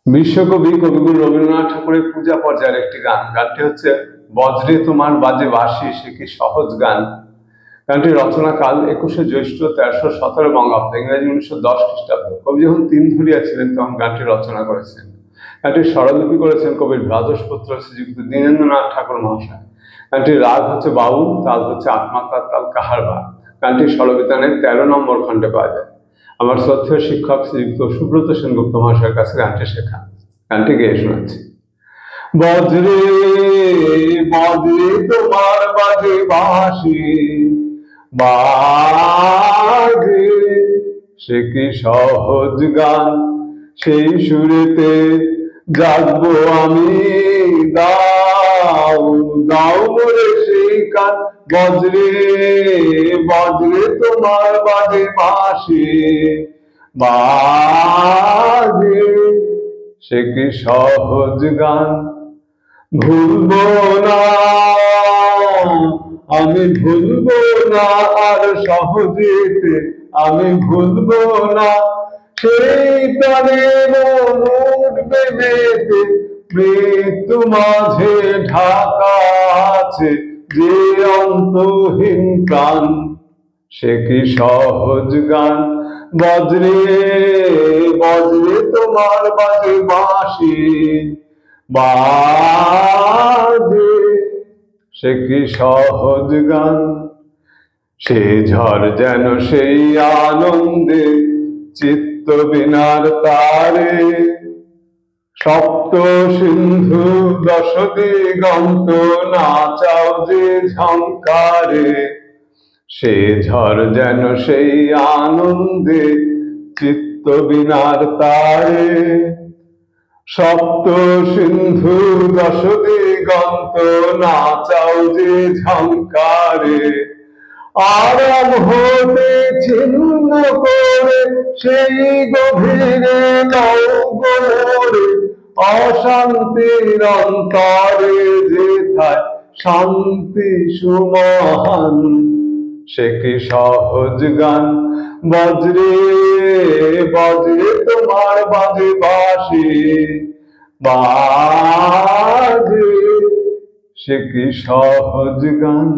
বিশ্বকবি কবিগুরু রবীন্দ্রনাথ ঠাকুরের পূজা পর্যায়ের একটি গান। গানটি হচ্ছে বজ্রে তোমার বাজে বাঁশি সে কি সহজ গান। গানটি রচনাকাল 21শে জ্যৈষ্ঠ 1317 বঙ্গাব্দ, ইংরেজি 1910 খ্রিস্টাব্দ। কবি যখন তিন ধরিয়া ছিলেন তখন গানটি রচনা করেছেন। গানটির স্বরলিপি করেছেন কবির দ্বাদশপুত্র শ্রীযুক্ত দীনেন্দ্রনাথ ঠাকুর মহাশয়। গানটির রাগ হচ্ছে বাউল, তাল হচ্ছে আত্মাতার তাল কাহারবা। গানটির স্বরবিতানে 13 নম্বর খণ্ডে পাওয়া যায়। আমার শ্রদ্ধেয় শিক্ষক শ্রীযুক্ত সুব্রত সেনগুপ্ত মহাশয়ের কাছে গানটি শেখা। গানটি গেয়ে শোনাচ্ছি। বজ্রে বজ্রে তোমার বাজে বাঁশি বাজে সে কি সহজ গান, সেই সুরেতে জাগবো আমি, দাও দাও মোরে সেই কান। বজ্রে বজ্রে তোমার বাজে বাঁশি বাজে সে কি সহজ গান। ভুলবো না আমি, ভুলবো না আর সহজেতে আমি ভুলবো না, সেই প্রাণে মন উঠবে মেতে, মৃত্যু মাঝে ঢাকা আছে যে অন্তহীন প্রাণ, সে কি সহজ গান। বজ্রে বজ্রে তোমার বাজে বাঁশি বাজে সে কি সহজ গান। সে ঝড় যেন সেই আনন্দে চিত্ত বিনার তারে, সপ্ত সিন্ধু দশ দিগন্ত নাচাও যে ঝংকারে। সে ঝড় যেন সেই আনন্দে চিত্ত বিনার তারে, সপ্ত সিন্ধু দশ দিগন্ত নাচাও যে ঝংকারে। আরাম হতে ছিন্ন করে সেই গভীরে নৌগোরে, অশান্তির অন্তরে যেথায় শান্তি সুমহান, সে কি সহজ গান। বজ্রে বজ্রে তোমার বাজে বাঁশি বাজে সে কি সহজ গান।